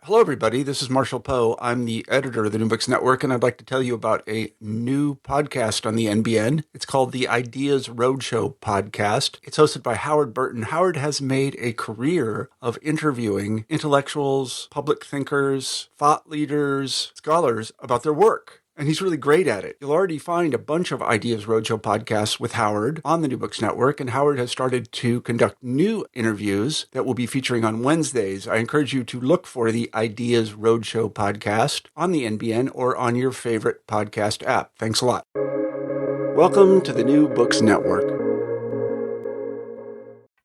Hello, everybody. This is Marshall Poe. I'm the editor of the New Books Network, and I'd like to tell you about a new podcast on the NBN. It's called the Ideas Roadshow Podcast. It's hosted by Howard Burton. Howard has made a career of interviewing intellectuals, public thinkers, thought leaders, scholars about their work. And he's really great at it. You'll already find a bunch of Ideas Roadshow podcasts with Howard on the New Books Network, and Howard has started to conduct new interviews that will be featuring on Wednesdays. I encourage you to look for the Ideas Roadshow podcast on the NBN or on your favorite podcast app. Thanks a lot. Welcome to the New Books Network.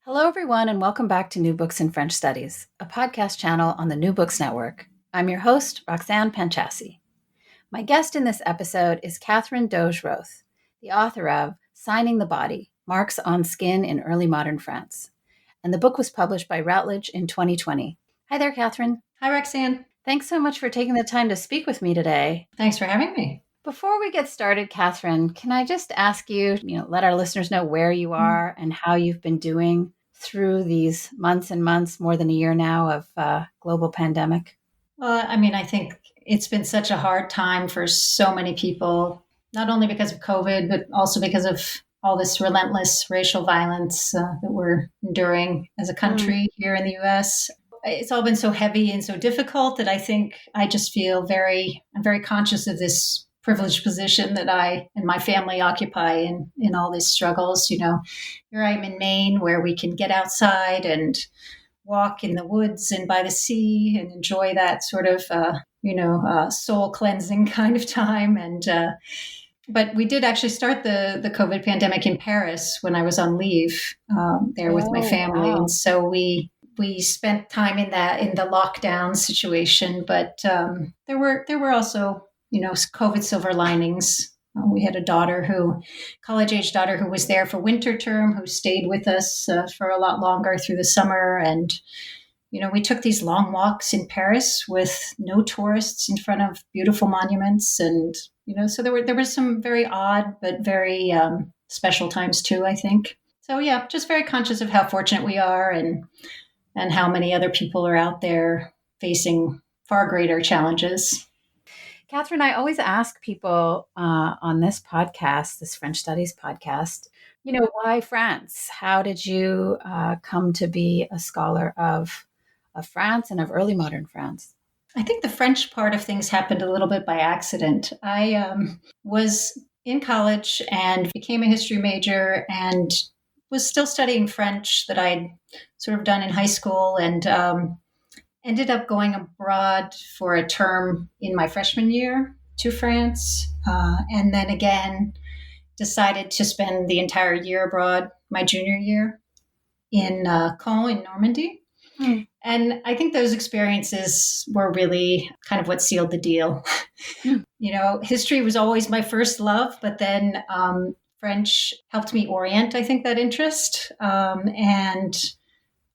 Hello, everyone, and welcome back to New Books in French Studies, a podcast channel on the New Books Network. I'm your host, Roxanne Panchassi. My guest in this episode is Catherine Doge-Roth, the author of Signing the Body, Marks on Skin in Early Modern France. And the book was published by Routledge in 2020. Hi there, Catherine. Hi, Roxanne. Thanks so much for taking the time to speak with me today. Thanks for having me. Before we get started, Catherine, can I just ask you, let our listeners know where you are and how you've been doing through these months and months, more than a year now, of global pandemic? I think it's been such a hard time for so many people, not only because of COVID, but also because of all this relentless racial violence that we're enduring as a country here in the U.S. It's all been so heavy and so difficult that I think I just feel I'm very conscious of this privileged position that I and my family occupy in all these struggles. Here I am in Maine, where we can get outside and walk in the woods and by the sea and enjoy that sort of soul cleansing kind of time. But we did actually start the COVID pandemic in Paris when I was on leave there with my family. Wow. And so we spent time in the lockdown situation, but there were also, COVID silver linings. We had a college-age daughter who was there for winter term, who stayed with us for a lot longer through the summer. And we took these long walks in Paris with no tourists in front of beautiful monuments. And, so there were some very odd, but very special times too, I think. So yeah, just very conscious of how fortunate we are and how many other people are out there facing far greater challenges. Catherine, I always ask people on this podcast, this French Studies podcast, why France? How did you come to be a scholar of France and of early modern France? I think the French part of things happened a little bit by accident. I was in college and became a history major and was still studying French that I'd sort of done in high school, and ended up going abroad for a term in my freshman year to France, and then again decided to spend the entire year abroad my junior year in Caen in Normandy. And I think those experiences were really kind of what sealed the deal. History was always my first love, but then French helped me orient, I think, that interest. And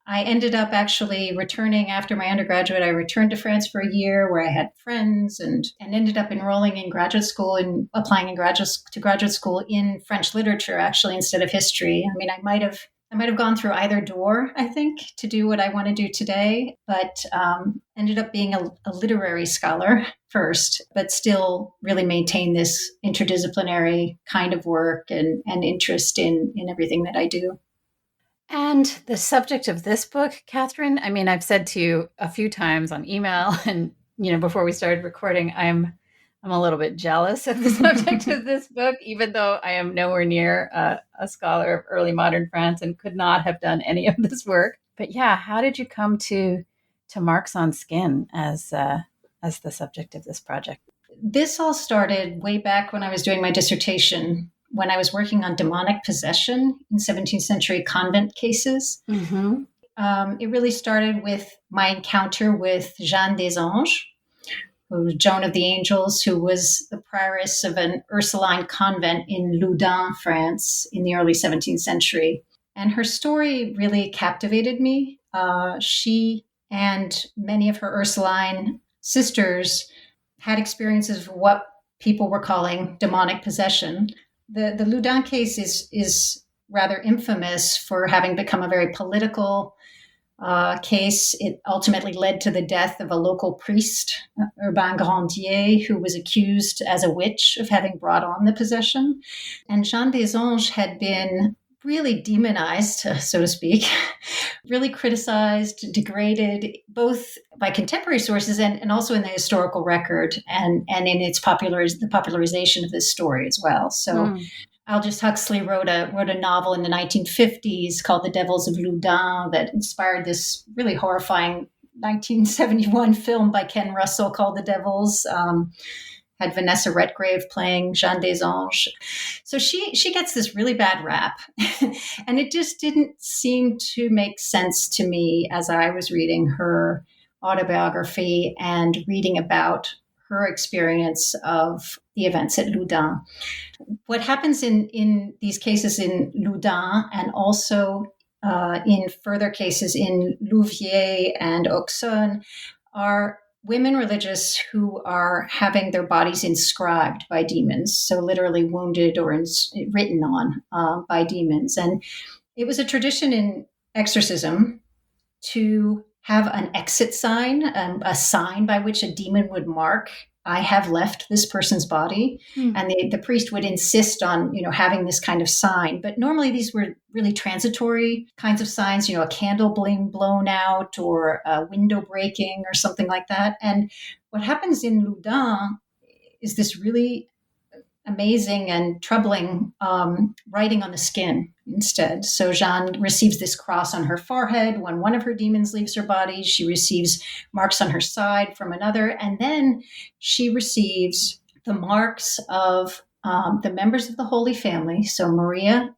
I ended up actually returning after my undergraduate. I returned to France for a year where I had friends and ended up enrolling in graduate school and applying to graduate school in French literature, actually, instead of history. I mean, I might have gone through either door, I think, to do what I want to do today, but ended up being a literary scholar first, but still really maintain this interdisciplinary kind of work and interest in everything that I do. And the subject of this book, Catherine, I mean, I've said to you a few times on email and, before we started recording, I'm a little bit jealous of the subject of this book, even though I am nowhere near a scholar of early modern France and could not have done any of this work. But yeah, how did you come to Marks on Skin as the subject of this project? This all started way back when I was doing my dissertation, when I was working on demonic possession in 17th century convent cases. Mm-hmm. It really started with my encounter with Jeanne des Anges, who was Joan of the Angels, who was the prioress of an Ursuline convent in Loudun, France, in the early 17th century. And her story really captivated me. She and many of her Ursuline sisters had experiences of what people were calling demonic possession. The Loudun case is rather infamous for having become a very political case. It ultimately led to the death of a local priest, Urbain Grandier, who was accused as a witch of having brought on the possession. And Jeanne des Anges had been really demonized, so to speak, really criticized, degraded, both by contemporary sources and also in the historical record and in its the popularization of this story as well. So Aldous Huxley wrote a novel in the 1950s called The Devils of Loudun that inspired this really horrifying 1971 film by Ken Russell called The Devils. Had Vanessa Redgrave playing Jeanne des Anges. So she gets this really bad rap. And it just didn't seem to make sense to me as I was reading her autobiography and reading about her experience of the events at Loudun. What happens in these cases in Loudun and also in further cases in Louviers and Auxonne are women religious who are having their bodies inscribed by demons, so literally wounded or written on by demons. And it was a tradition in exorcism to have an exit sign, a sign by which a demon would mark, I have left this person's body. And the priest would insist on, having this kind of sign. But normally these were really transitory kinds of signs, a candle being blown out or a window breaking or something like that. And what happens in Loudun is this really amazing and troubling writing on the skin instead. So Jeanne receives this cross on her forehead when one of her demons leaves her body. She receives marks on her side from another. And then she receives the marks of the members of the Holy Family. So Maria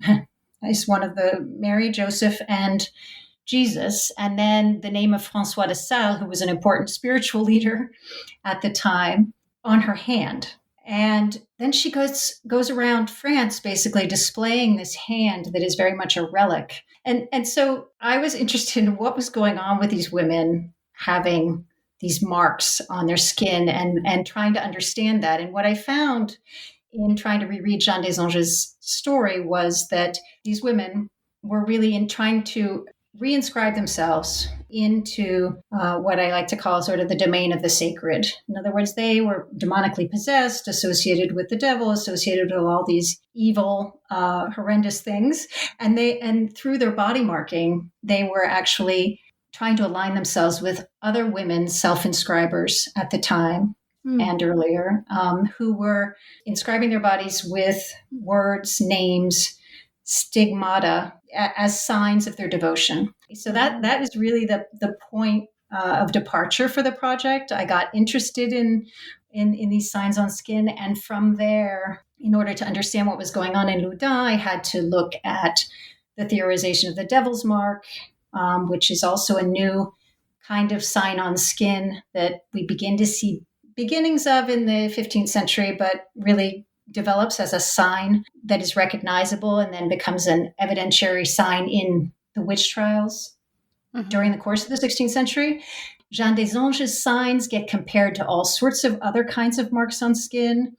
is one of the Mary, Joseph, and Jesus. And then the name of François de Sales, who was an important spiritual leader at the time, on her hand. And then she goes around France, basically displaying this hand that is very much a relic. And so I was interested in what was going on with these women having these marks on their skin and trying to understand that. And what I found in trying to reread Jeanne des Anges' story was that these women were really in trying to reinscribe themselves into what I like to call sort of the domain of the sacred. In other words, they were demonically possessed, associated with the devil, associated with all these evil, horrendous things. And through their body marking, they were actually trying to align themselves with other women self-inscribers at the time and earlier, who were inscribing their bodies with words, names, stigmata as signs of their devotion. So that is really the point of departure for the project. I got interested in these signs on skin, and from there, in order to understand what was going on in Loudun, I had to look at the theorization of the devil's mark, which is also a new kind of sign on skin that we begin to see beginnings of in the 15th century, but really develops as a sign that is recognizable and then becomes an evidentiary sign in the witch trials during the course of the 16th century. Jeanne des Anges' signs get compared to all sorts of other kinds of marks on skin.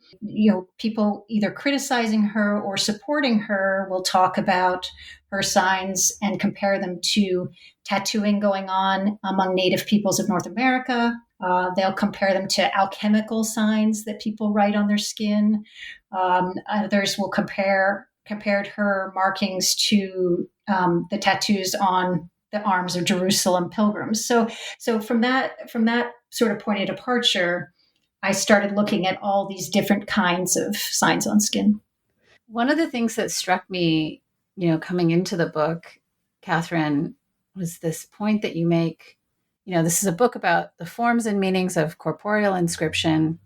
People either criticizing her or supporting her will talk about her signs and compare them to tattooing going on among native peoples of North America. They'll compare them to alchemical signs that people write on their skin. Others will compared her markings to the tattoos on the arms of Jerusalem pilgrims. So from that sort of point of departure, I started looking at all these different kinds of signs on skin. One of the things that struck me, coming into the book, Catherine, was this point that you make. This is a book about the forms and meanings of corporeal inscription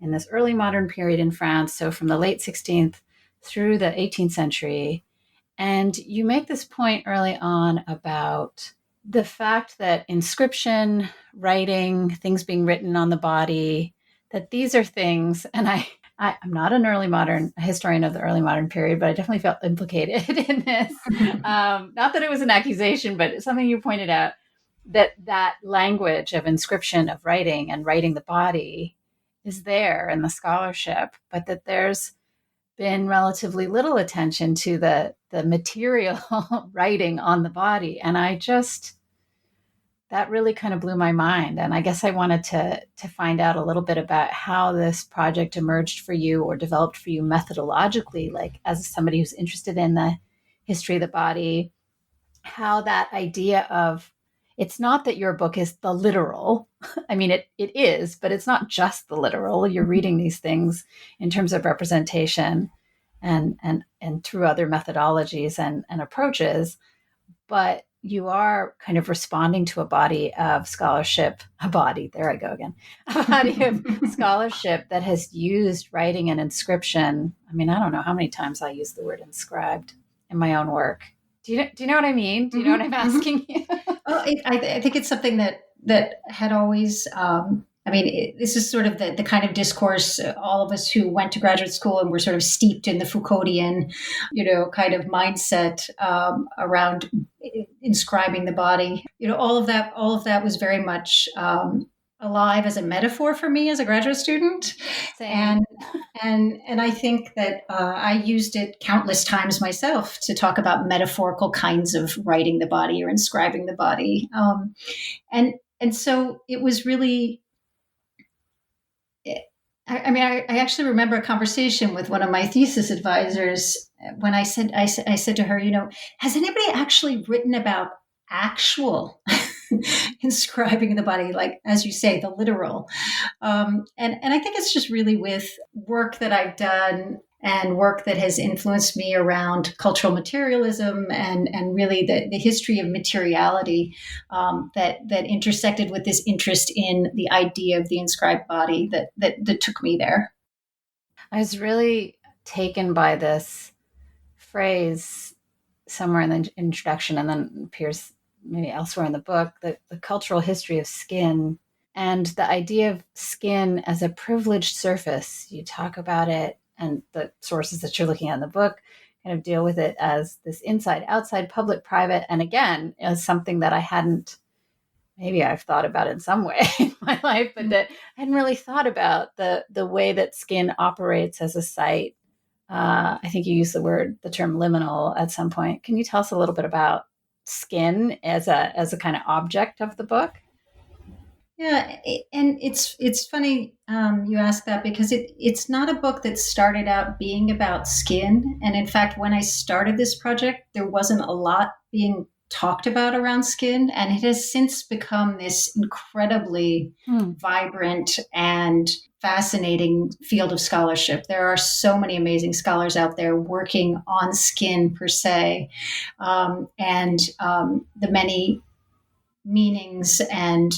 in this early modern period in France. So from the late 16th through the 18th century. And you make this point early on about the fact that inscription, writing, things being written on the body, that these are things, and I'm not a historian of the early modern period, but I definitely felt implicated in this. Not that it was an accusation, but something you pointed out, that language of inscription, of writing and writing the body is there in the scholarship, but that there's been relatively little attention to the material writing on the body. And I just that really kind of blew my mind. And I guess I wanted to find out a little bit about how this project emerged for you or developed for you methodologically, like as somebody who's interested in the history of the body, how that idea of, it's not that your book is the literal. I mean, it is, but it's not just the literal. You're reading these things in terms of representation and through other methodologies and approaches, but you are kind of responding to a body of scholarship, a body of scholarship that has used writing and inscription. I mean, I don't know how many times I use the word inscribed in my own work. Do you know what I mean? Do you know what I'm asking you? Well, I think it's something that had always, this is sort of the kind of discourse, all of us who went to graduate school and were sort of steeped in the Foucauldian, kind of mindset around inscribing the body. All of that was very much alive as a metaphor for me as a graduate student. Same. And I think that I used it countless times myself to talk about metaphorical kinds of writing the body or inscribing the body. And so it was really, I actually remember a conversation with one of my thesis advisors when I said to her, has anybody actually written about actual inscribing the body, like, as you say, the literal? And I think it's just really with work that I've done and work that has influenced me around cultural materialism and really the history of materiality that intersected with this interest in the idea of the inscribed body that took me there. I was really taken by this phrase somewhere in the introduction and then appears maybe elsewhere in the book, the cultural history of skin and the idea of skin as a privileged surface. You talk about it, and the sources that you're looking at in the book kind of deal with it as this inside, outside, public, private. And again, as something that maybe I've thought about in some way in my life, but that I hadn't really thought about the way that skin operates as a site. I think you used the term liminal at some point. Can you tell us a little bit about skin as a kind of object of the book? Yeah, and it's funny you ask that, because it's not a book that started out being about skin. And in fact, when I started this project, there wasn't a lot being talked about around skin, and it has since become this incredibly vibrant and fascinating field of scholarship. There are so many amazing scholars out there working on skin per se, and the many meanings and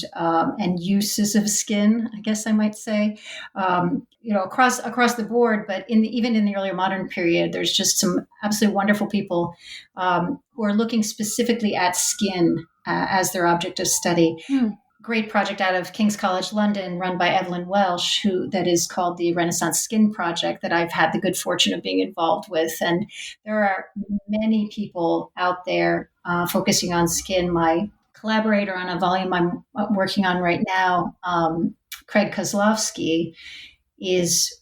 uses of skin, I guess I might say, across the board. But even in the earlier modern period, there's just some absolutely wonderful people who are looking specifically at skin as their object of study. Great project out of King's College London, run by Evelyn Welsh, that is called the Renaissance Skin Project, that I've had the good fortune of being involved with. And there are many people out there focusing on skin. My collaborator on a volume I'm working on right now, Craig Kozlowski, is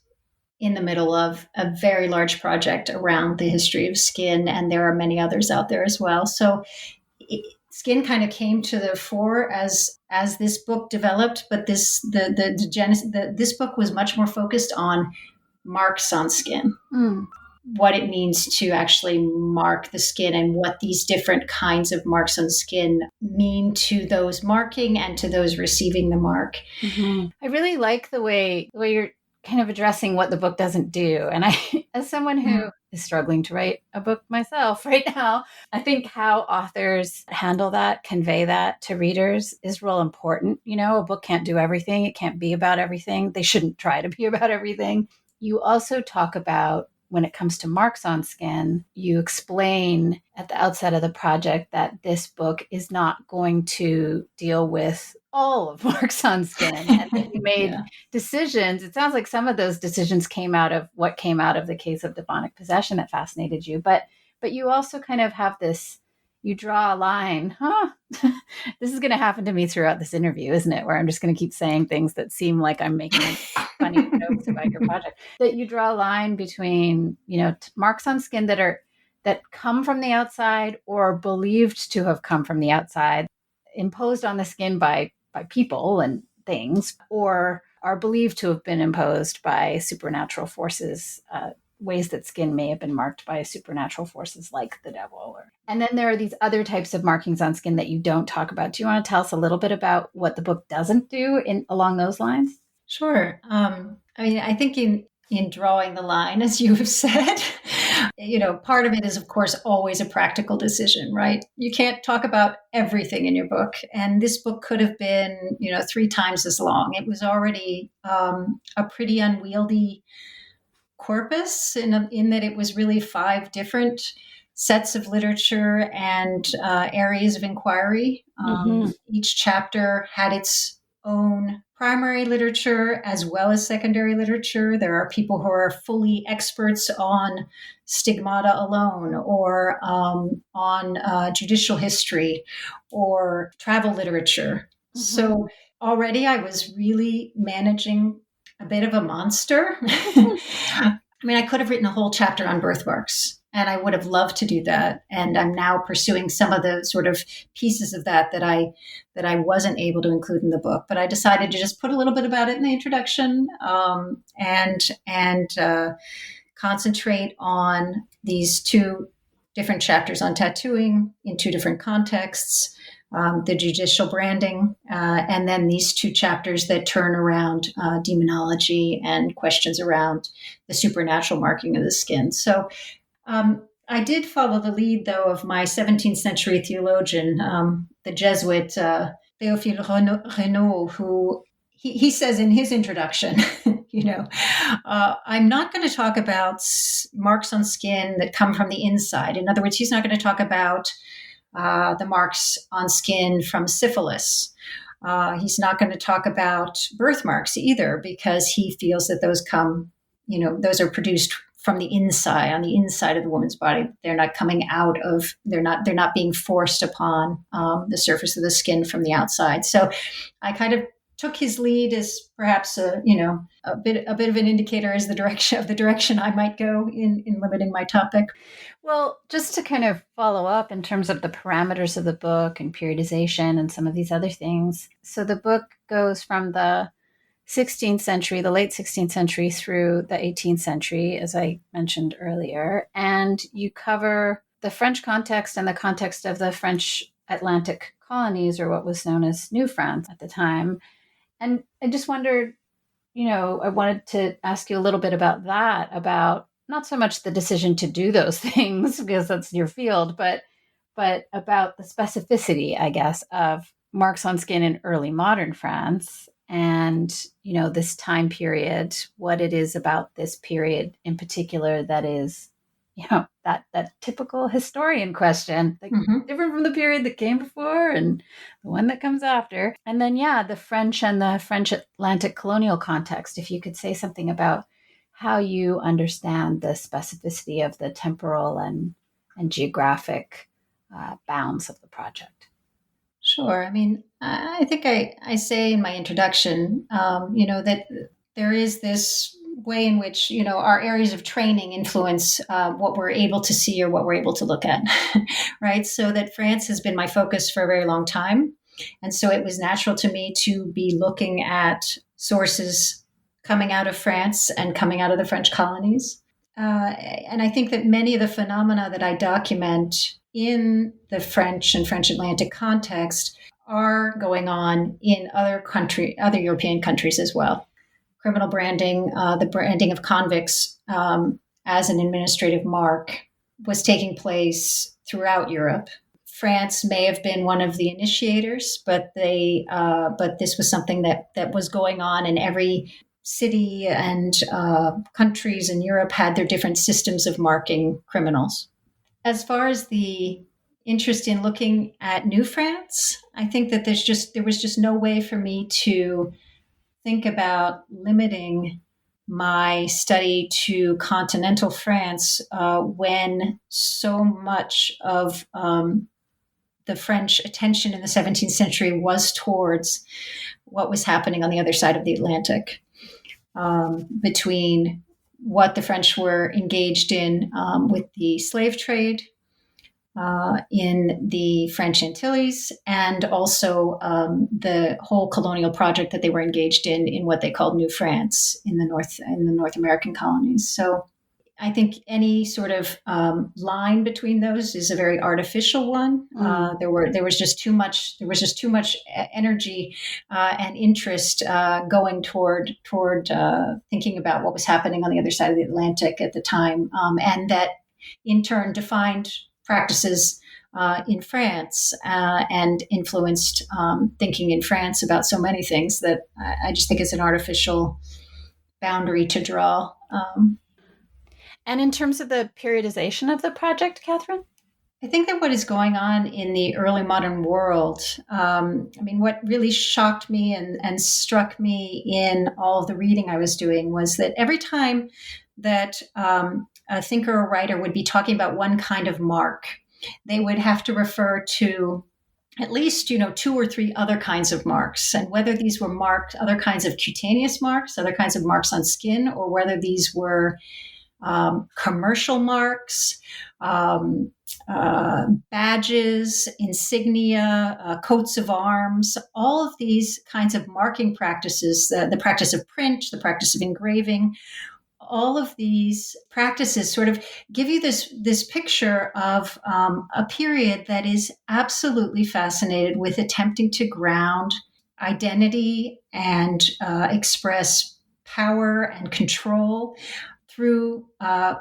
in the middle of a very large project around the history of skin, and there are many others out there as well. So skin kind of came to the fore as this book developed, but this book was much more focused on marks on skin. What it means to actually mark the skin and what these different kinds of marks on skin mean to those marking and to those receiving the mark. Mm-hmm. I really like the way you're kind of addressing what the book doesn't do. And I, as someone who is struggling to write a book myself right now, I think how authors handle that, convey that to readers is real important. A book can't do everything. It can't be about everything. They shouldn't try to be about everything. You also talk about, when it comes to marks on skin, you explain at the outset of the project that this book is not going to deal with all of marks on skin. And that you made decisions. It sounds like some of those decisions came out of the case of demonic possession that fascinated you. But you also kind of have this, you draw a line, this is going to happen to me throughout this interview, isn't it? Where I'm just going to keep saying things that seem like I'm making funny jokes about your project. That you draw a line between, marks on skin that come from the outside or believed to have come from the outside. imposed on the skin by people and things, or are believed to have been imposed by supernatural forces, ways that skin may have been marked by supernatural forces like the devil. And then there are these other types of markings on skin that you don't talk about. Do you want to tell us a little bit about what the book doesn't do along those lines? Sure. I think in drawing the line, as you have said, part of it is, of course, always a practical decision, right? You can't talk about everything in your book. And this book could have been, 3 times as long. It was already a pretty unwieldy corpus in that it was really 5 different sets of literature and areas of inquiry. Each chapter had its own primary literature as well as secondary literature. There are people who are fully experts on stigmata alone, or on judicial history or travel literature. So already I was really managing a bit of a monster. I could have written a whole chapter on birthmarks, and I would have loved to do that. And I'm now pursuing some of the sort of pieces of that I wasn't able to include in the book. But I decided to just put a little bit about it in the introduction, and concentrate on these 2 different chapters on tattooing in 2 different contexts. The judicial branding, and then these 2 chapters that turn around demonology and questions around the supernatural marking of the skin. So I did follow the lead, though, of my 17th century theologian, the Jesuit Théophile Renaud, who he says in his introduction, I'm not going to talk about marks on skin that come from the inside. In other words, he's not going to talk about the marks on skin from syphilis. He's not going to talk about birthmarks either, because he feels that those those are produced from the inside, on the inside of the woman's body. They're not coming out of, they're not being forced upon the surface of the skin from the outside. So I kind of took his lead as perhaps a bit of an indicator as the direction I might go in limiting my topic. Well, just to kind of follow up in terms of the parameters of the book and periodization and some of these other things. So the book goes from the 16th century, the late 16th century, through the 18th century, as I mentioned earlier, and you cover the French context and the context of the French Atlantic colonies, or what was known as New France at the time. And I just wondered, I wanted to ask you a little bit about that, about not so much the decision to do those things, because that's your field, but about the specificity, I guess, of marks on skin in early modern France, and, this time period, what it is about this period in particular that is, that typical historian question, like different from the period that came before and the one that comes after. And then, the French and the French Atlantic colonial context, if you could say something about how you understand the specificity of the temporal and geographic bounds of the project. Sure. I think I say in my introduction, that there is this way in which, our areas of training influence what we're able to see or what we're able to look at, right? So that France has been my focus for a very long time. And so it was natural to me to be looking at sources coming out of France and coming out of the French colonies. And I think that many of the phenomena that I document in the French and French Atlantic context are going on in other European countries as well. Criminal branding, the branding of convicts as an administrative mark was taking place throughout Europe. France may have been one of the initiators, but this was something that was going on in every city, and countries in Europe had their different systems of marking criminals. As far as the interest in looking at New France, I think that there was just no way for me to think about limiting my study to continental France when so much of the French attention in the 17th century was towards what was happening on the other side of the Atlantic, between what the French were engaged in with the slave trade, in the French Antilles, and also the whole colonial project that they were engaged in what they called New France in the North American colonies. So I think any sort of line between those is a very artificial one. There was just too much energy and interest going toward thinking about what was happening on the other side of the Atlantic at the time, and that in turn defined practices in France and influenced thinking in France about so many things that I just think it's an artificial boundary to draw. And in terms of the periodization of the project, Catherine? I think that what is going on in the early modern world, what really shocked me and struck me in all of the reading I was doing was that every time that a thinker or writer would be talking about one kind of mark, they would have to refer to at least, 2 or 3 other kinds of marks, and whether these were other kinds of cutaneous marks, other kinds of marks on skin, or whether these were commercial marks, badges, insignia, coats of arms, all of these kinds of marking practices, the practice of print, the practice of engraving, all of these practices sort of give you this picture of a period that is absolutely fascinated with attempting to ground identity and express power and control through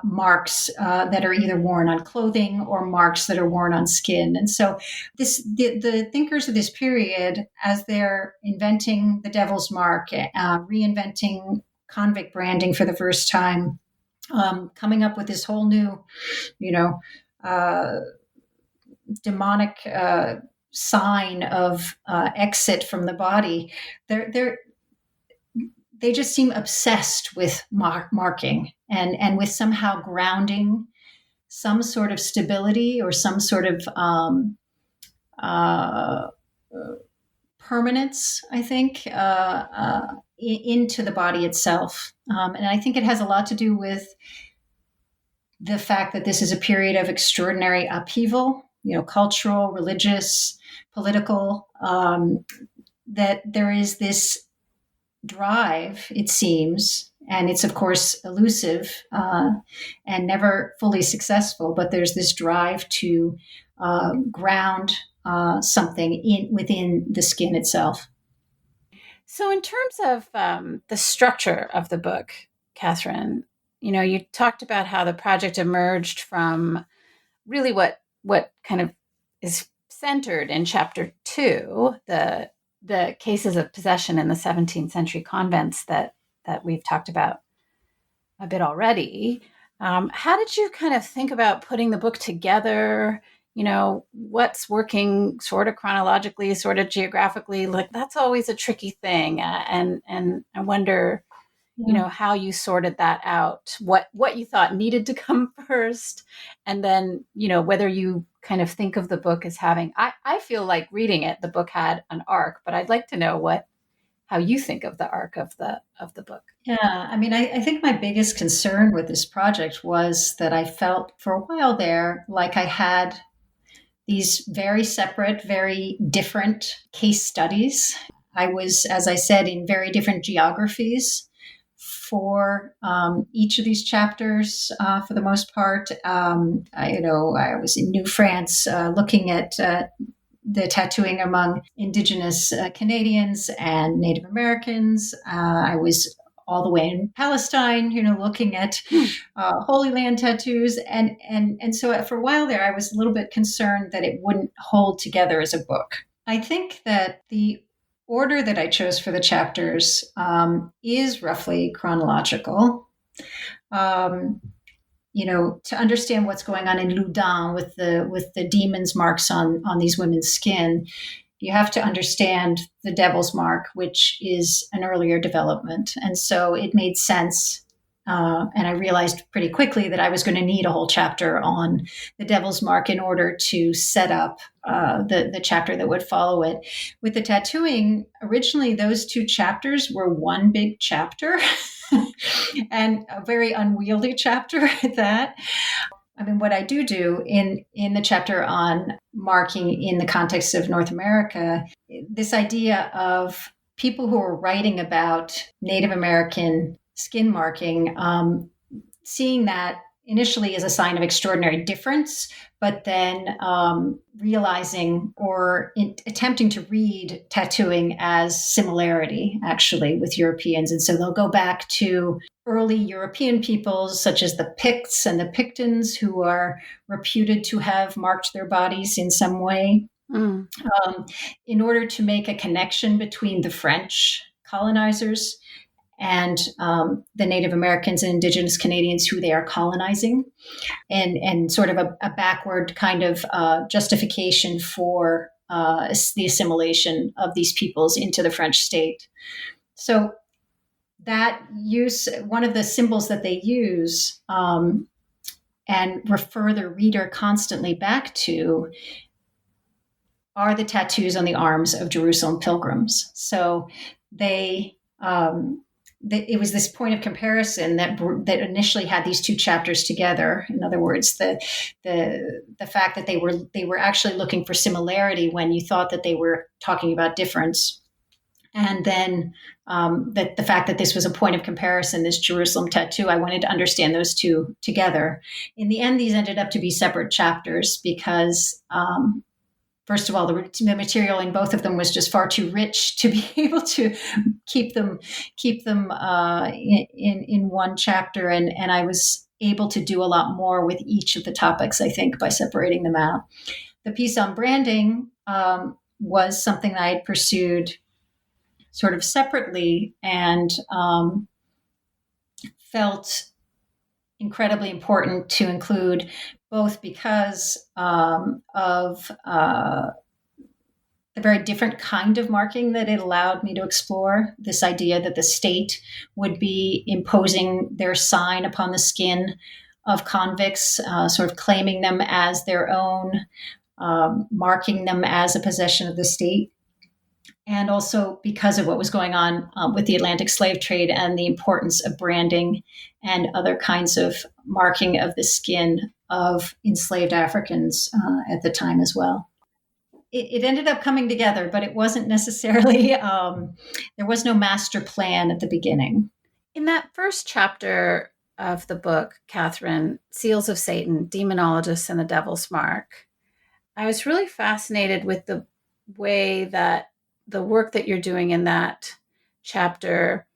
marks that are either worn on clothing or marks that are worn on skin. And so the thinkers of this period, as they're inventing the devil's mark, reinventing convict branding for the first time, coming up with this whole new, demonic sign of exit from the body, they just seem obsessed with marking and with somehow grounding some sort of stability or some sort of permanence, I think, into the body itself. And I think it has a lot to do with the fact that this is a period of extraordinary upheaval, cultural, religious, political, that there is this drive, it seems, and it's of course elusive and never fully successful, but there's this drive to ground something within the skin itself. So in terms of the structure of the book, Catherine, you talked about how the project emerged from really what kind of is centered in chapter 2, the cases of possession in the 17th century convents that we've talked about a bit already. How did you kind of think about putting the book together? What's working sort of chronologically, sort of geographically? Like, that's always a tricky thing. And I wonder, how you sorted that out, what you thought needed to come first, and then, whether you kind of think of the book as having, I feel like reading it, the book had an arc, but I'd like to know how you think of the arc of the book. Yeah, I think my biggest concern with this project was that I felt for a while there like I had these very separate, very different case studies. I was, as I said, in very different geographies for each of these chapters, for the most part. I was in New France looking at the tattooing among Indigenous Canadians and Native Americans. I was all the way in Palestine, looking at Holy Land tattoos. And so for a while there, I was a little bit concerned that it wouldn't hold together as a book. I think that the order that I chose for the chapters is roughly chronological. To understand what's going on in Loudun with the demon's marks on these women's skin, you have to understand the devil's mark, which is an earlier development. And so it made sense. And I realized pretty quickly that I was going to need a whole chapter on the devil's mark in order to set up the chapter that would follow it. With the tattooing, originally those 2 chapters were one big chapter and a very unwieldy chapter at that. I mean, what I do in the chapter on marking in the context of North America, this idea of people who are writing about Native American skin marking, seeing that initially as a sign of extraordinary difference, but then realizing or attempting to read tattooing as similarity, actually, with Europeans. And so they'll go back to early European peoples, such as the Picts and the Pictons, who are reputed to have marked their bodies in some way, in order to make a connection between the French colonizers and the Native Americans and Indigenous Canadians who they are colonizing, and sort of a backward kind of justification for the assimilation of these peoples into the French state. So that use, one of the symbols that they use and refer the reader constantly back to, are the tattoos on the arms of Jerusalem pilgrims. So it was this point of comparison that initially had these two chapters together. In other words, the fact that they were actually looking for similarity when you thought that they were talking about difference, and then that the fact that this was a point of comparison, this Jerusalem tattoo, I wanted to understand those two together. In the end, these ended up to be separate chapters because, first of all, the material in both of them was just far too rich to be able to keep them in one chapter, and I was able to do a lot more with each of the topics, I think, by separating them out. The piece on branding was something that I had pursued sort of separately and felt incredibly important to include, both because of the very different kind of marking that it allowed me to explore, this idea that the state would be imposing their sign upon the skin of convicts, sort of claiming them as their own, marking them as a possession of the state. And also because of what was going on with the Atlantic slave trade and the importance of branding and other kinds of marking of the skin of enslaved Africans at the time as well. It ended up coming together, but it wasn't necessarily, there was no master plan at the beginning. In that first chapter of the book, Catherine, Seals of Satan, Demonologists and the Devil's Mark, I was really fascinated with the way that the work that you're doing in that chapter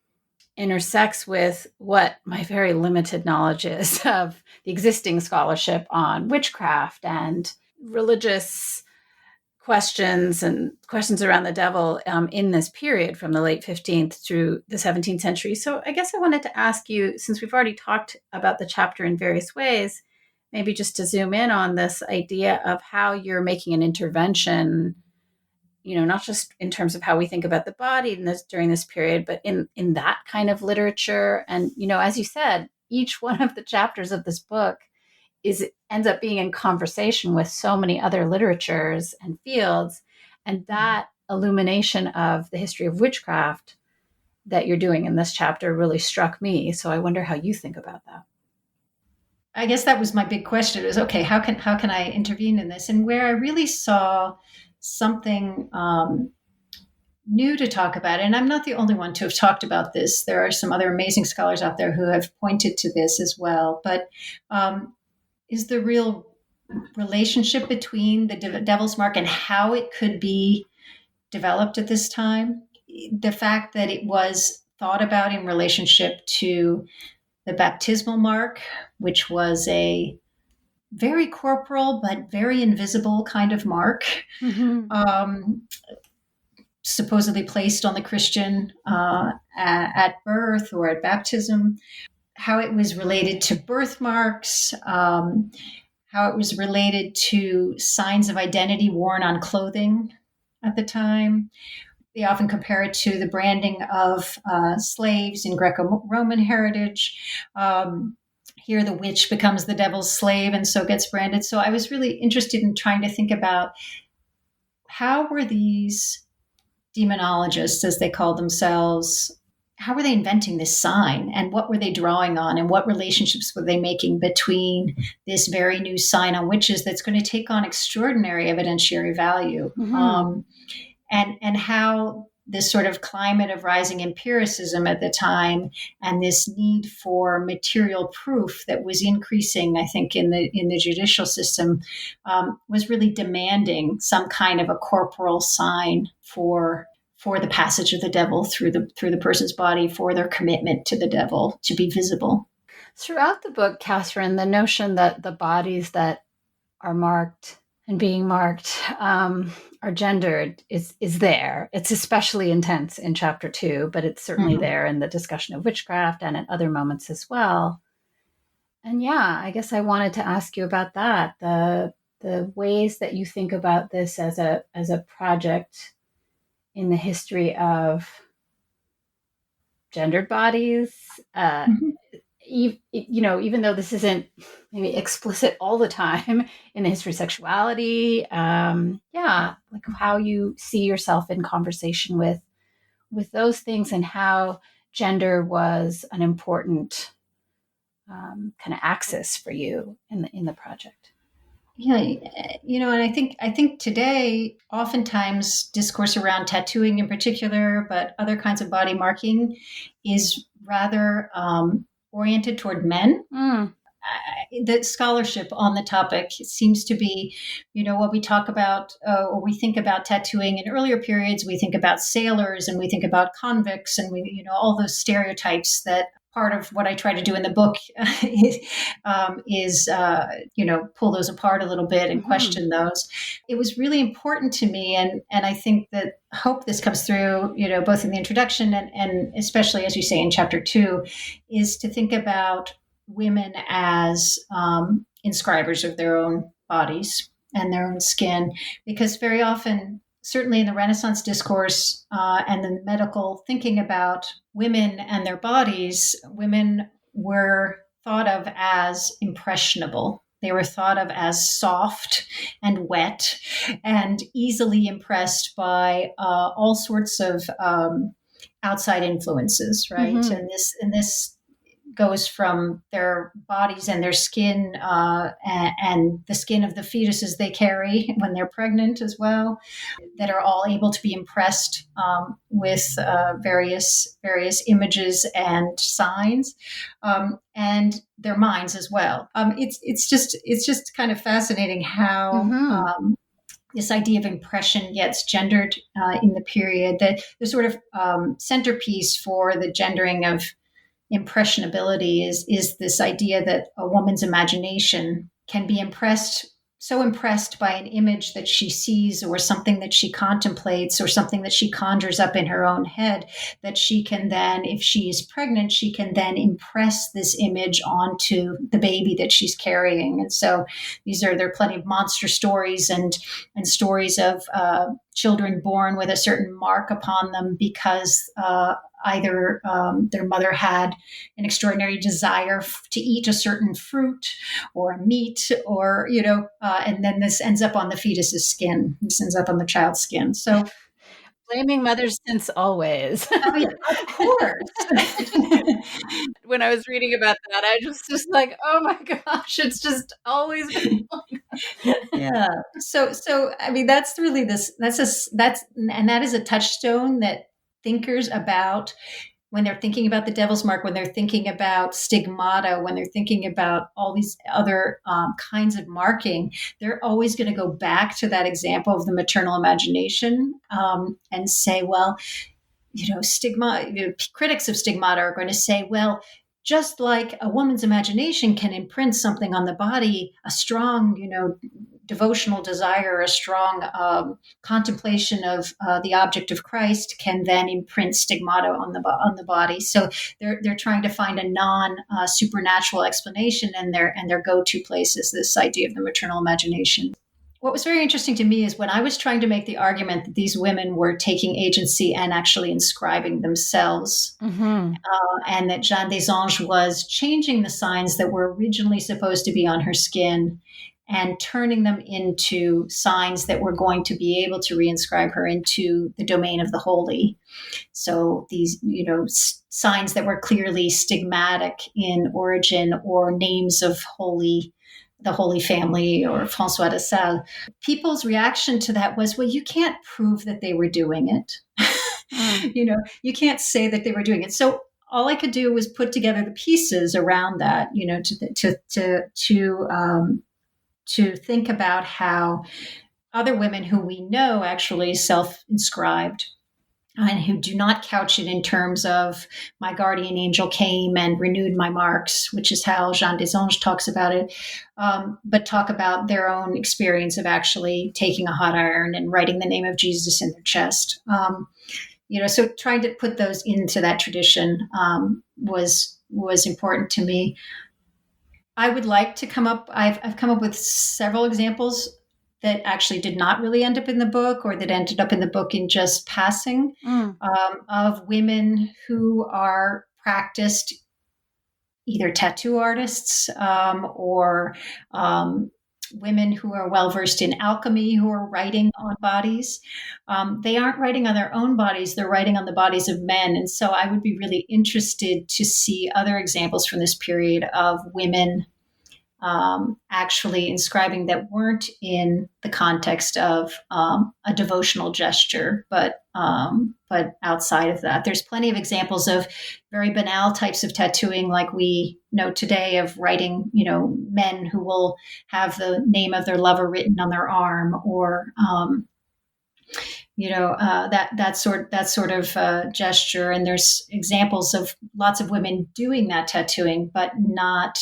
intersects with what my very limited knowledge is of the existing scholarship on witchcraft and religious questions and questions around the devil in this period from the late 15th through the 17th century. So I guess I wanted to ask you, since we've already talked about the chapter in various ways, maybe just to zoom in on this idea of how you're making an intervention, not just in terms of how we think about the body during this period, but in that kind of literature. And, as you said, each one of the chapters of this book ends up being in conversation with so many other literatures and fields. And that illumination of the history of witchcraft that you're doing in this chapter really struck me. So I wonder how you think about that. I guess that was my big question, is, okay, how can I intervene in this? And where I really saw something new to talk about, and I'm not the only one to have talked about this. There are some other amazing scholars out there who have pointed to this as well, but is the real relationship between the Devil's Mark and how it could be developed at this time. The fact that it was thought about in relationship to the baptismal mark, which was a very corporal but very invisible kind of mark, supposedly placed on the Christian at birth or at baptism. How it was related to birthmarks, how it was related to signs of identity worn on clothing at the time. They often compare it to the branding of slaves in Greco-Roman heritage. Here, the witch becomes the devil's slave and so gets branded. So I was really interested in trying to think about how were these demonologists, as they call themselves, how were they inventing this sign, and what were they drawing on, and what relationships were they making between this very new sign on witches that's going to take on extraordinary evidentiary value, and how this sort of climate of rising empiricism at the time and this need for material proof that was increasing, I think, in the judicial system, was really demanding some kind of a corporal sign for the passage of the devil through the person's body, for their commitment to the devil to be visible. Throughout the book, Catherine, the notion that the bodies that are marked and being marked are gendered is there. It's especially intense in chapter 2, but it's certainly there in the discussion of witchcraft and at other moments as well. And yeah, I guess I wanted to ask you about that, the ways that you think about this as a project in the history of gendered bodies. Even though this isn't maybe explicit all the time in the history of sexuality, like how you see yourself in conversation with those things, and how gender was an important kind of axis for you in the project. Yeah, and I think today, oftentimes discourse around tattooing in particular, but other kinds of body marking, is rather oriented toward men. The scholarship on the topic seems to be, what we talk about, or we think about tattooing in earlier periods. We think about sailors, and we think about convicts, and we, all those stereotypes that part of what I try to do in the book is pull those apart a little bit and question those. It was really important to me, and I think that hope this comes through, both in the introduction and especially, as you say, in chapter 2, is to think about women as inscribers of their own bodies and their own skin, because very often, certainly in the Renaissance discourse and the medical thinking about women and their bodies, women were thought of as impressionable. They were thought of as soft and wet and easily impressed by all sorts of outside influences, right? And this goes from their bodies and their skin and the skin of the fetuses they carry when they're pregnant as well, that are all able to be impressed with various images and signs, and their minds as well. It's just kind of fascinating how this idea of impression gets gendered in the period. That the sort of centerpiece for the gendering of impressionability is this idea that a woman's imagination can be so impressed by an image that she sees, or something that she contemplates, or something that she conjures up in her own head, that she can then, if she is pregnant, she can then impress this image onto the baby that she's carrying. And so there are plenty of monster stories and stories of children born with a certain mark upon them because either their mother had an extraordinary desire to eat a certain fruit or a meat, or, and then this ends up on the fetus's skin. This ends up on the child's skin. So blaming mothers since always. Oh, yeah, of course. When I was reading about that, I just like, oh my gosh, it's just always been Yeah. So I mean, that's really and that is a touchstone that thinkers about when they're thinking about the devil's mark, when they're thinking about stigmata, when they're thinking about all these other kinds of marking, they're always going to go back to that example of the maternal imagination and say, well, critics of stigmata are going to say, well, just like a woman's imagination can imprint something on the body, a strong, devotional desire, a strong contemplation of the object of Christ can then imprint stigmata on the body. So they're trying to find a non-supernatural explanation, and their go-to place is this idea of the maternal imagination. What was very interesting to me is when I was trying to make the argument that these women were taking agency and actually inscribing themselves, and that Jeanne des Anges was changing the signs that were originally supposed to be on her skin and turning them into signs that were going to be able to reinscribe her into the domain of the holy. So these, signs that were clearly stigmatic in origin, or names of the Holy Family or François de Sales. People's reaction to that was, well, you can't prove that they were doing it. You can't say that they were doing it. So all I could do was put together the pieces around that, to think about how other women who we know actually self-inscribed, and who do not couch it in terms of my guardian angel came and renewed my marks, which is how Jeanne des Anges talks about it, but talk about their own experience of actually taking a hot iron and writing the name of Jesus in their chest. So trying to put those into that tradition was important to me. I would like to come up. I've come up with several examples that actually did not really end up in the book, or that ended up in the book in just passing, of women who are practiced either tattoo artists or women who are well-versed in alchemy, who are writing on bodies. They aren't writing on their own bodies, they're writing on the bodies of men. And so I would be really interested to see other examples from this period of women actually inscribing that weren't in the context of a devotional gesture, but outside of that. There's plenty of examples of very banal types of tattooing, like we know today, of writing, men who will have the name of their lover written on their arm, or that sort of gesture. And there's examples of lots of women doing that tattooing, but not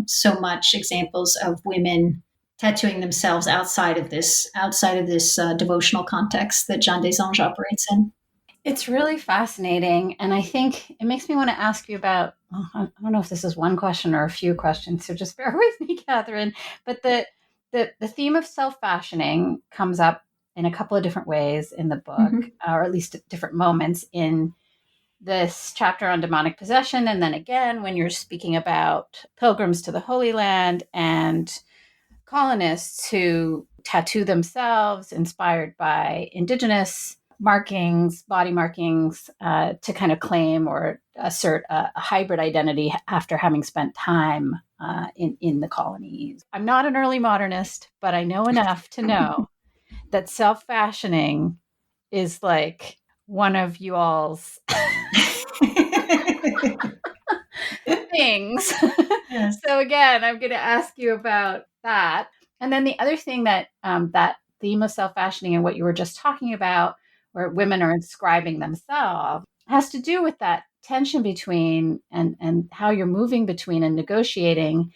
so much examples of women tattooing themselves outside of this devotional context that Jeanne des Anges operates in. It's really fascinating. And I think it makes me want to ask you about, I don't know if this is one question or a few questions, so just bear with me, Catherine. But the theme of self-fashioning comes up in a couple of different ways in the book, or at least at different moments in this chapter on demonic possession. And then again, when you're speaking about pilgrims to the Holy Land and colonists who tattoo themselves inspired by indigenous markings, body markings, to kind of claim or assert a hybrid identity after having spent time in the colonies. I'm not an early modernist, but I know enough to know that self-fashioning is like one of you all's things. Yes. So again, I'm going to ask you about that. And then the other thing that that theme of self-fashioning and what you were just talking about, where women are inscribing themselves, has to do with that tension between and how you're moving between and negotiating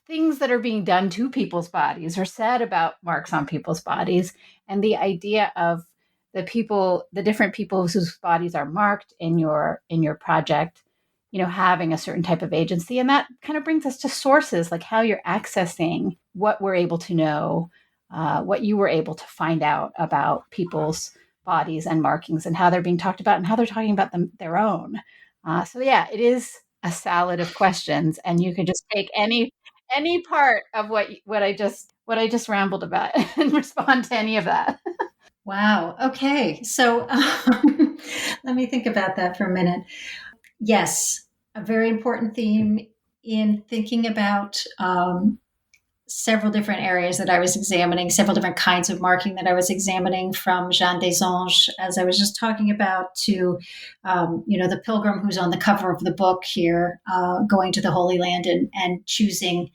things that are being done to people's bodies or said about marks on people's bodies, and the idea of the different people whose bodies are marked in your project, having a certain type of agency. And that kind of brings us to sources, like how you're accessing what we're able to know, what you were able to find out about people's bodies and markings, and how they're being talked about and how they're talking about their own. So yeah, it is a salad of questions, and you can just take any part of what I just rambled about and respond to any of that. Wow. Okay. So let me think about that for a minute. Yes, a very important theme in thinking about several different areas that I was examining, several different kinds of marking that I was examining, from Jeanne des Anges, as I was just talking about, to, the pilgrim who's on the cover of the book here, going to the Holy Land and choosing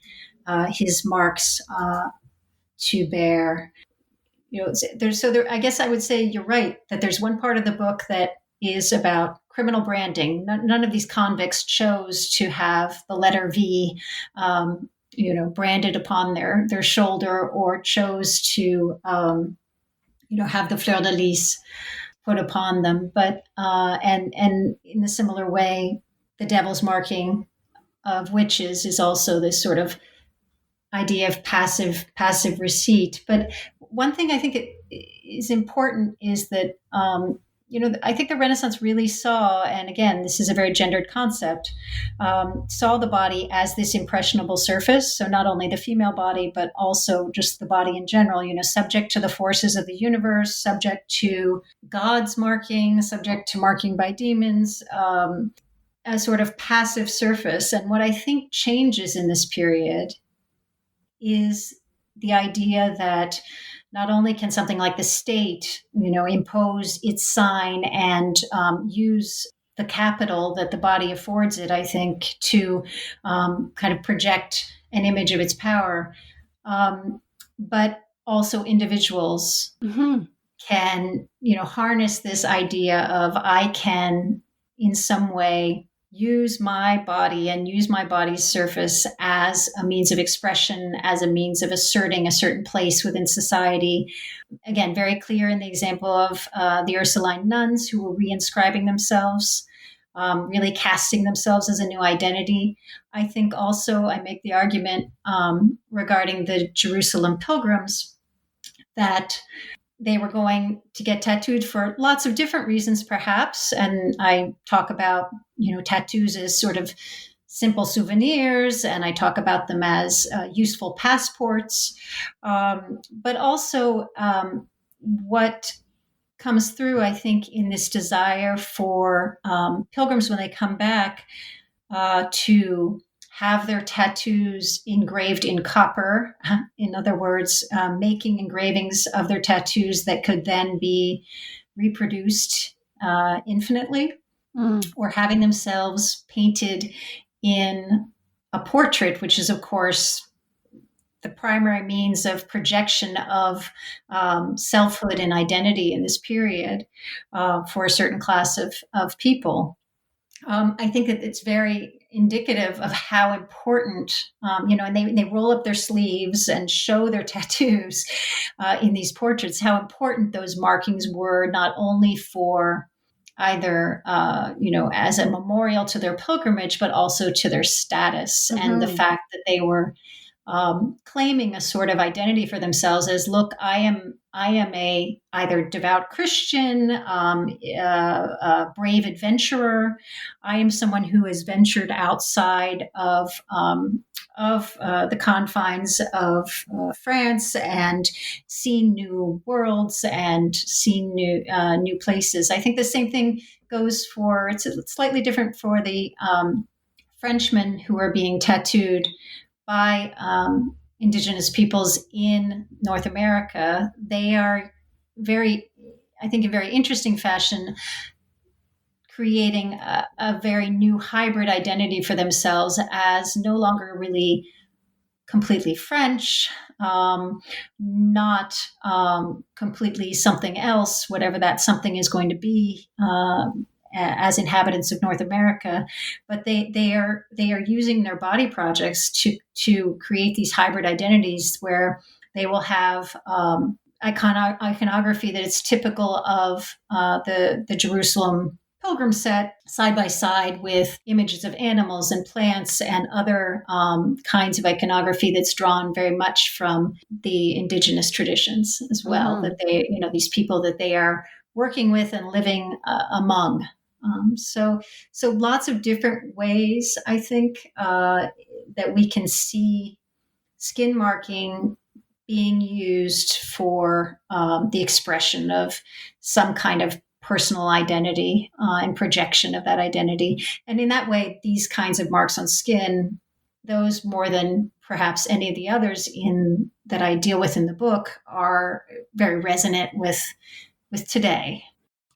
his marks to bear. I guess I would say you're right, that there's one part of the book that is about criminal branding. None of these convicts chose to have the letter V, branded upon their shoulder, or chose to, have the fleur de lis put upon them. But and in a similar way, the devil's marking of witches is also this sort of idea of passive receipt. But one thing I think is important is that I think the Renaissance really saw, and again, this is a very gendered concept, saw the body as this impressionable surface. So not only the female body, but also just the body in general, subject to the forces of the universe, subject to God's marking, subject to marking by demons, a sort of passive surface. And what I think changes in this period is the idea that not only can something like the state, impose its sign and use the capital that the body affords it, I think, to kind of project an image of its power, but also individuals can, harness this idea of I can, in some way, use my body and use my body's surface as a means of expression, as a means of asserting a certain place within society. Again, very clear in the example of the Ursuline nuns who were reinscribing themselves, really casting themselves as a new identity. I think also I make the argument regarding the Jerusalem pilgrims that they were going to get tattooed for lots of different reasons, perhaps. And I talk about, tattoos as sort of simple souvenirs, and I talk about them as useful passports. But also what comes through, I think, in this desire for pilgrims when they come back to have their tattoos engraved in copper. In other words, making engravings of their tattoos that could then be reproduced infinitely, or having themselves painted in a portrait, which is, of course, the primary means of projection of selfhood and identity in this period for a certain class of people. I think that it's very indicative of how important, and they roll up their sleeves and show their tattoos in these portraits, how important those markings were, not only for either, as a memorial to their pilgrimage, but also to their status and the fact that they were claiming a sort of identity for themselves as, look, I am a either devout Christian, a brave adventurer. I am someone who has ventured outside of the confines of France and seen new worlds and seen new places. I think the same thing goes for, it's slightly different for the Frenchmen who are being tattooed by indigenous peoples in North America. They are in very interesting fashion, creating a very new hybrid identity for themselves as no longer really completely French, not completely something else, whatever that something is going to be, as inhabitants of North America, but they are using their body projects to create these hybrid identities where they will have iconography that is typical of the Jerusalem pilgrim set, side by side with images of animals and plants and other kinds of iconography that's drawn very much from the indigenous traditions as well, that they, these people that they are working with and living among. So lots of different ways, I think, that we can see skin marking being used for the expression of some kind of personal identity and projection of that identity. And in that way, these kinds of marks on skin, those more than perhaps any of the others that I deal with in the book, are very resonant with today.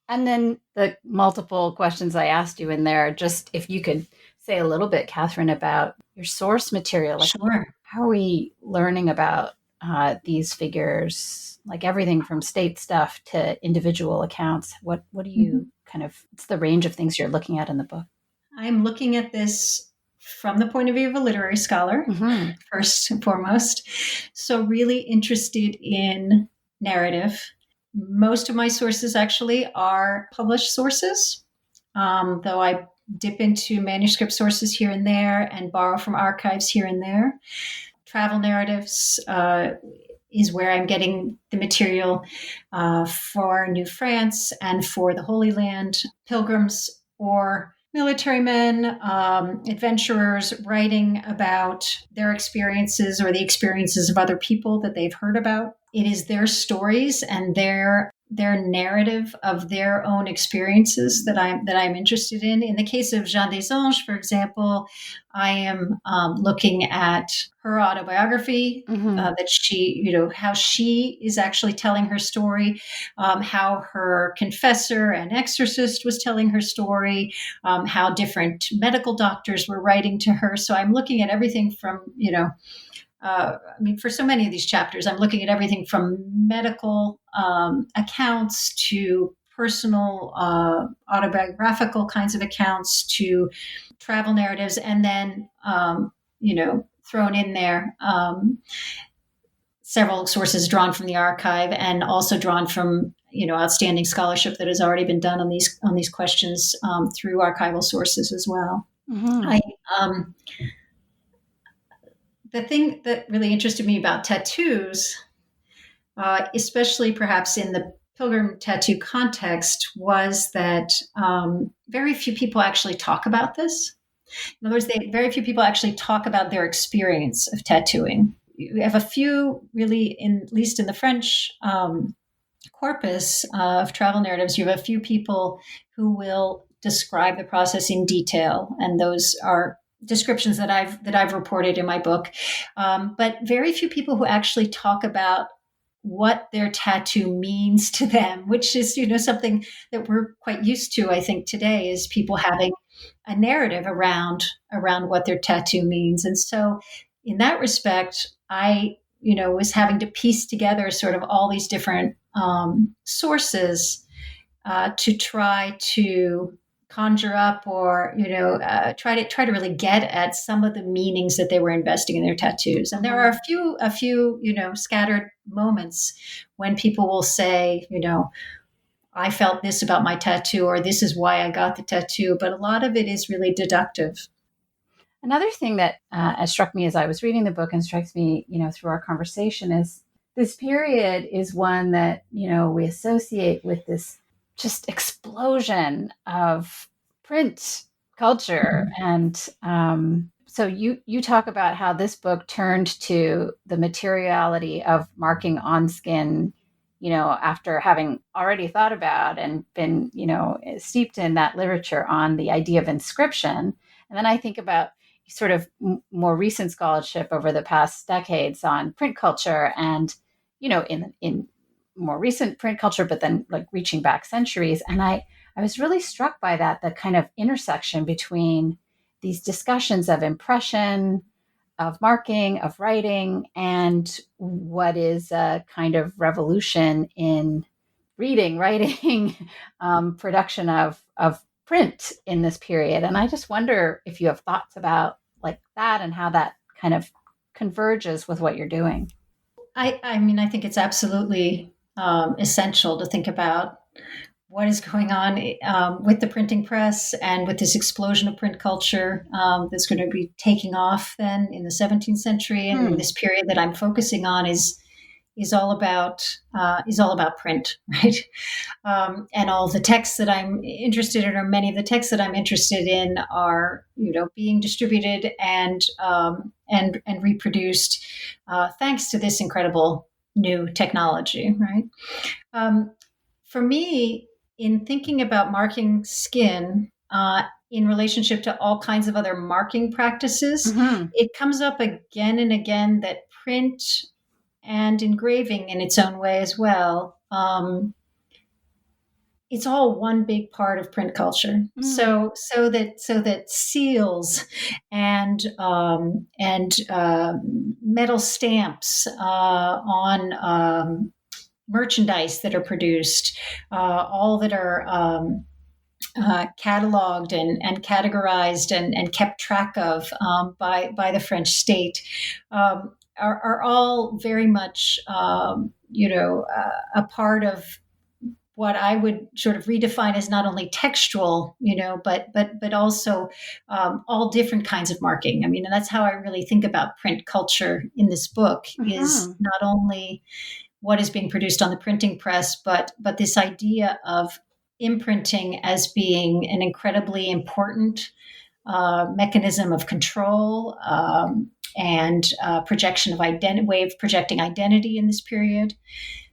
And then the multiple questions I asked you in there, just if you could say a little bit, Catherine, about your source material. Sure. How are we learning about these figures, like everything from state stuff to individual accounts? What do you what's the range of things you're looking at in the book? I'm looking at this from the point of view of a literary scholar, first and foremost. So really interested in narrative. Most of my sources actually are published sources, though I dip into manuscript sources here and there and borrow from archives here and there. Travel narratives is where I'm getting the material for New France and for the Holy Land pilgrims or military men, adventurers writing about their experiences or the experiences of other people that they've heard about. It is their stories and their narrative of their own experiences that I'm interested in. In the case of Jeanne des Anges, for example, I am looking at her autobiography, that she, how she is actually telling her story, how her confessor and exorcist was telling her story, how different medical doctors were writing to her. So I'm looking at everything from, for so many of these chapters, I'm looking at everything from medical accounts to personal autobiographical kinds of accounts to travel narratives, and then, thrown in there several sources drawn from the archive and also drawn from, outstanding scholarship that has already been done on these questions through archival sources as well. The thing that really interested me about tattoos, especially perhaps in the pilgrim tattoo context, was that very few people actually talk about this. In other words, very few people actually talk about their experience of tattooing. You have a few, really, at least in the French corpus of travel narratives, you have a few people who will describe the process in detail, and those are descriptions that I've reported in my book, but very few people who actually talk about what their tattoo means to them, which is something that we're quite used to, I think, today, is people having a narrative around what their tattoo means. And so in that respect, I was having to piece together sort of all these different sources to try to conjure up or try to really get at some of the meanings that they were investing in their tattoos. And there are a few scattered moments when people will say, I felt this about my tattoo, or this is why I got the tattoo, but a lot of it is really deductive. Another thing that struck me as I was reading the book and strikes me through our conversation is this period is one that we associate with this just explosion of print culture. And so you talk about how this book turned to the materiality of marking on skin, after having already thought about and been, steeped in that literature on the idea of inscription. And then I think about sort of more recent scholarship over the past decades on print culture and, in more recent print culture, but then like reaching back centuries. And I was really struck by that, the kind of intersection between these discussions of impression, of marking, of writing, and what is a kind of revolution in reading, writing, production of print in this period. And I just wonder if you have thoughts about like that and how that kind of converges with what you're doing. I think it's absolutely essential to think about what is going on with the printing press and with this explosion of print culture that's going to be taking off then in the 17th century. And this period that I'm focusing on is all about print, right? And all the texts that I'm interested in, or many of the texts that I'm interested in, are being distributed and reproduced thanks to this incredible new technology, right? For me, in thinking about marking skin in relationship to all kinds of other marking practices, it comes up again and again that print and engraving in its own way as well, it's all one big part of print culture. So that seals and metal stamps on merchandise that are produced, all that are cataloged and categorized and kept track of by the French state, are all very much a part of what I would sort of redefine as not only textual, but also all different kinds of marking. I mean, and that's how I really think about print culture in this book, is not only what is being produced on the printing press, but this idea of imprinting as being an incredibly important mechanism of control and projection of identity, way of projecting identity in this period.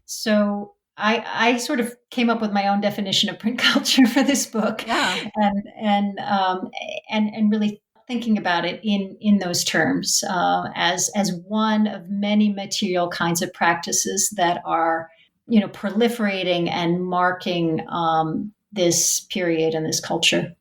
So I sort of came up with my own definition of print culture for this book, and really thinking about it in those terms as one of many material kinds of practices that are proliferating and marking this period and this culture.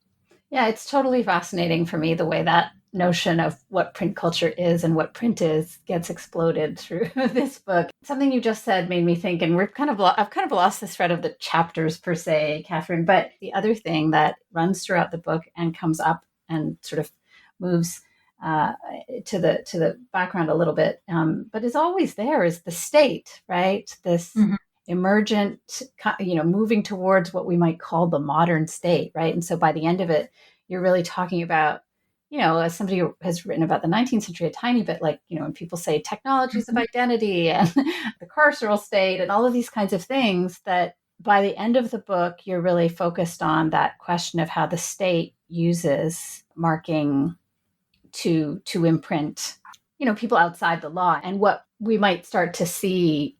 Yeah, it's totally fascinating for me the way that notion of what print culture is and what print is gets exploded through this book. Something you just said made me think, and I've kind of lost this thread of the chapters per se, Catherine, but the other thing that runs throughout the book and comes up and sort of moves to the background a little bit, but is always there, is the state, right? This emergent, moving towards what we might call the modern state, right? And so by the end of it, you're really talking about, as somebody who has written about the 19th century a tiny bit, like, when people say technologies of identity and the carceral state and all of these kinds of things, that by the end of the book, you're really focused on that question of how the state uses marking to imprint, people outside the law, and what we might start to see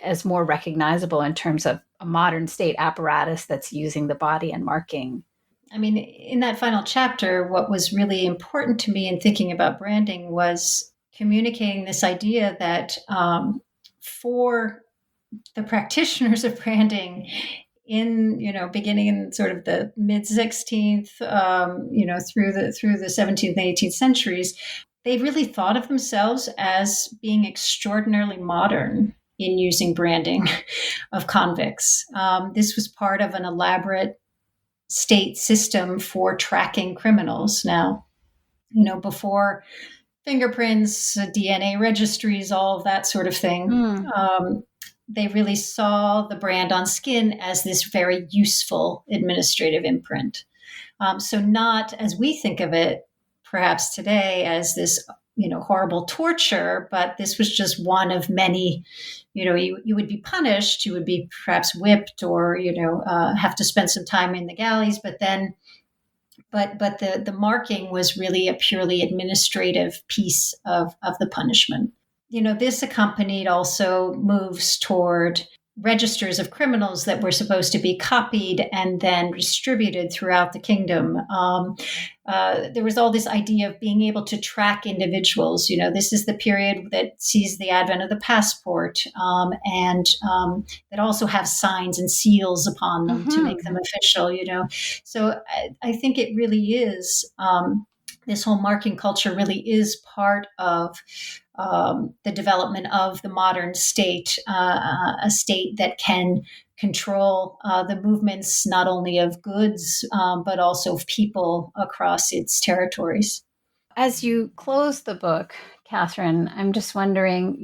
as more recognizable in terms of a modern state apparatus that's using the body and marking. I mean, in that final chapter, what was really important to me in thinking about branding was communicating this idea that for the practitioners of branding beginning in sort of the mid 16th, through the 17th and 18th centuries, they really thought of themselves as being extraordinarily modern in using branding of convicts. This was part of an elaborate state system for tracking criminals. Now, before fingerprints, DNA registries, all of that sort of thing, they really saw the brand on skin as this very useful administrative imprint. So not as we think of it, perhaps today, as this horrible torture, but this was just one of many. You would be punished, you would be perhaps whipped, or have to spend some time in the galleys, but the marking was really a purely administrative piece of the punishment. This accompanied also moves toward registers of criminals that were supposed to be copied and then distributed throughout the kingdom. There was all this idea of being able to track individuals. This is the period that sees the advent of the passport, and that also have signs and seals upon them to make them official. So I think it really is, this whole marking culture really is part of the development of the modern state, a state that can control the movements not only of goods, but also of people across its territories. As you close the book, Catherine, I'm just wondering,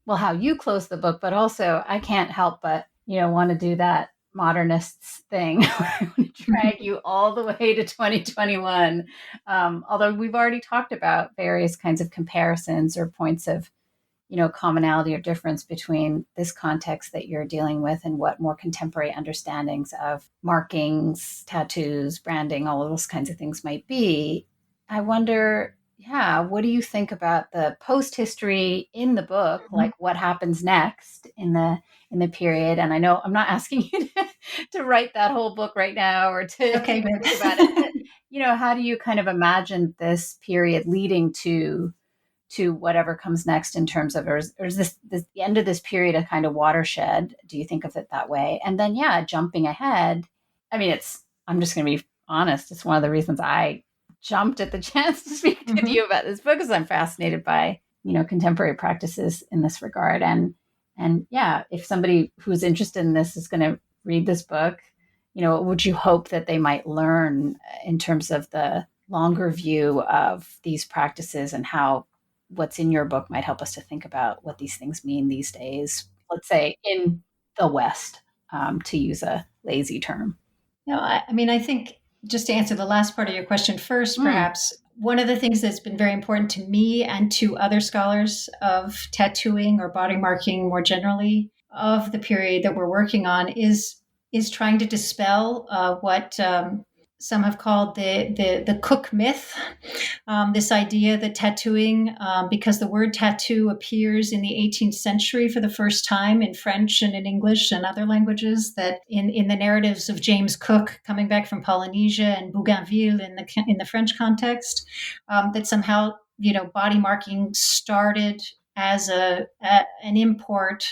how you close the book, but also I can't help but, want to do that modernists thing where I want to drag you all the way to 2021. Although we've already talked about various kinds of comparisons or points of, commonality or difference between this context that you're dealing with and what more contemporary understandings of markings, tattoos, branding, all of those kinds of things might be. I wonder, what do you think about the post-history in the book? Like what happens next in the period? And I know I'm not asking you to write that whole book right now or to think about it. But, how do you kind of imagine this period leading to whatever comes next in terms of, or is this the end of this period a kind of watershed? Do you think of it that way? And then, jumping ahead, I mean, I'm just going to be honest. It's one of the reasons I jumped at the chance to speak to you about this book, because I'm fascinated by, contemporary practices in this regard. And if somebody who's interested in this is going to read this book, what would you hope that they might learn in terms of the longer view of these practices and how what's in your book might help us to think about what these things mean these days, let's say in the West? to use a lazy term. I mean, I think just to answer the last part of your question first, perhaps, one of the things that's been very important to me and to other scholars of tattooing or body marking more generally of the period that we're working on is trying to dispel what some have called the Cook myth, this idea that tattooing, because the word tattoo appears in the 18th century for the first time in French and in English and other languages, that in the narratives of James Cook coming back from Polynesia and Bougainville in the French context, that somehow body marking started as an import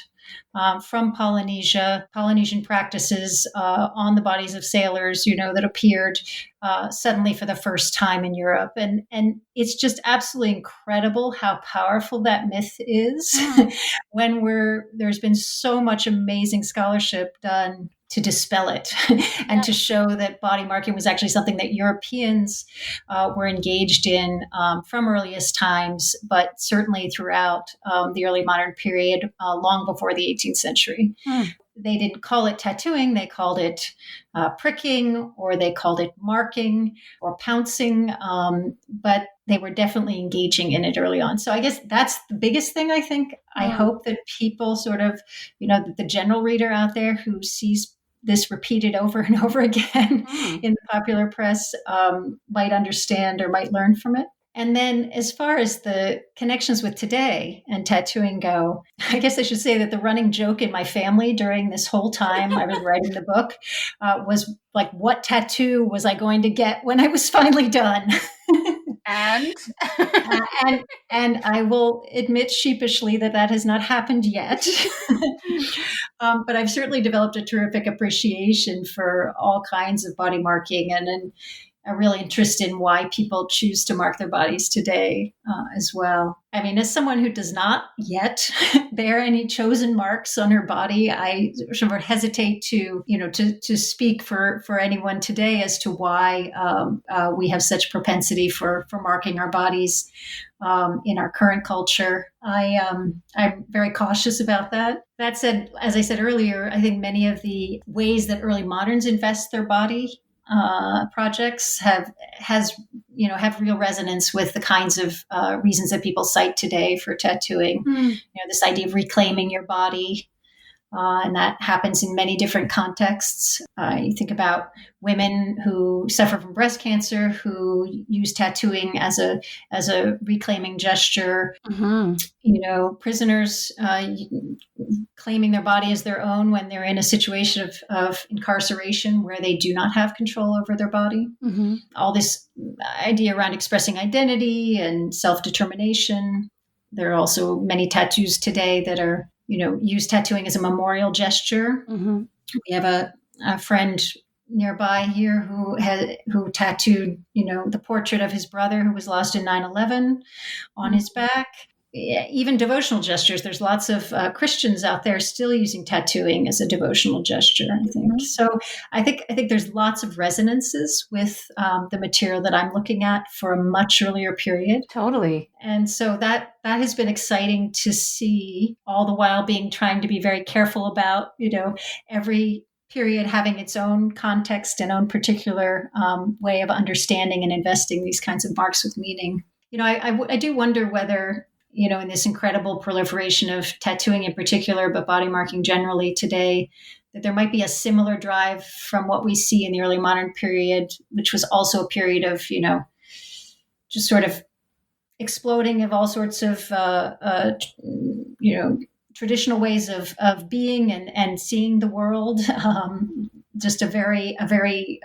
from Polynesia, Polynesian practices on the bodies of sailors, that appeared suddenly for the first time in Europe. And it's just absolutely incredible how powerful that myth is when there's been so much amazing scholarship done to dispel it and to show that body marking was actually something that Europeans were engaged in from earliest times, but certainly throughout the early modern period, long before the 18th century. They didn't call it tattooing, they called it pricking, or they called it marking or pouncing, but they were definitely engaging in it early on. So I guess that's the biggest thing, I think. I hope that people sort of, the general reader out there who sees this repeated over and over again in the popular press might understand or might learn from it. And then as far as the connections with today and tattooing go, I guess I should say that the running joke in my family during this whole time I was writing the book was like, what tattoo was I going to get when I was finally done? And I will admit sheepishly that has not happened yet. But I've certainly developed a terrific appreciation for all kinds of body marking and a real interest in why people choose to mark their bodies today as well. I mean, as someone who does not yet bear any chosen marks on her body, I sort of hesitate to speak for anyone today as to why we have such propensity for marking our bodies in our current culture. I'm very cautious about that. That said, as I said earlier, I think many of the ways that early moderns invest their body projects have real resonance with the kinds of reasons that people cite today for tattooing. This idea of reclaiming your body, and that happens in many different contexts. You think about women who suffer from breast cancer who use tattooing as a reclaiming gesture. Prisoners claiming their body as their own when they're in a situation of incarceration where they do not have control over their body. All this idea around expressing identity and self-determination. There are also many tattoos today that are use tattooing as a memorial gesture. We have a friend nearby here who tattooed, the portrait of his brother who was lost in 9/11 on his back. Even devotional gestures. There's lots of Christians out there still using tattooing as a devotional gesture, I think. So I think there's lots of resonances with the material that I'm looking at for a much earlier period. Totally. And so that has been exciting to see, all the while trying to be very careful about, every period having its own context and own particular way of understanding and investing these kinds of marks with meaning. I do wonder whether, in this incredible proliferation of tattooing in particular, but body marking generally today, that there might be a similar drive from what we see in the early modern period, which was also a period of, just sort of exploding of all sorts of, traditional ways of being and seeing the world. Just a very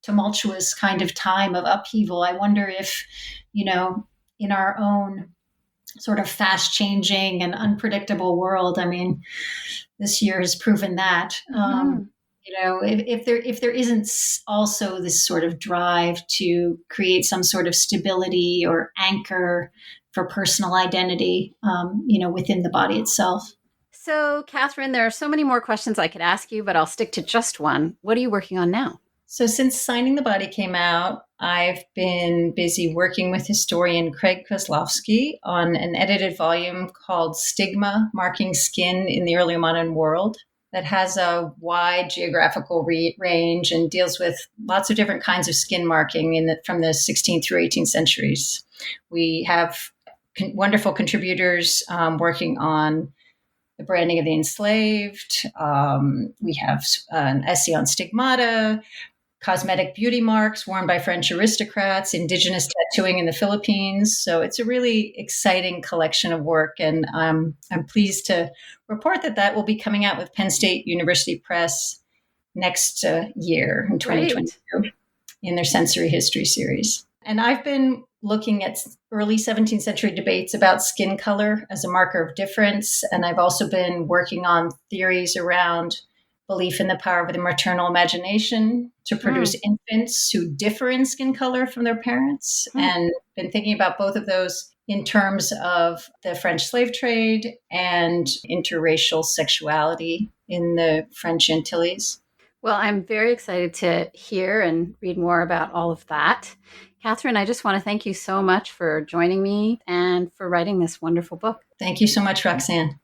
tumultuous kind of time of upheaval. I wonder if, in our own sort of fast changing and unpredictable world, I mean, this year has proven that, if there isn't also this sort of drive to create some sort of stability or anchor for personal identity, within the body itself. So, Catherine, there are so many more questions I could ask you, but I'll stick to just one. What are you working on now? So since Signing the Body came out, I've been busy working with historian Craig Kozlowski on an edited volume called Stigma, Marking Skin in the Early Modern World. that has a wide geographical range and deals with lots of different kinds of skin marking from the 16th through 18th centuries. We have wonderful contributors working on the branding of the enslaved. We have an essay on stigmata, cosmetic beauty marks worn by French aristocrats, indigenous tattooing in the Philippines. So it's a really exciting collection of work. And I'm pleased to report that will be coming out with Penn State University Press next year in 2022 in their sensory history series. And I've been looking at early 17th century debates about skin color as a marker of difference. And I've also been working on theories around belief in the power of the maternal imagination to produce infants who differ in skin color from their parents, and been thinking about both of those in terms of the French slave trade and interracial sexuality in the French Antilles. Well, I'm very excited to hear and read more about all of that. Catherine, I just want to thank you so much for joining me and for writing this wonderful book. Thank you so much, Roxanne.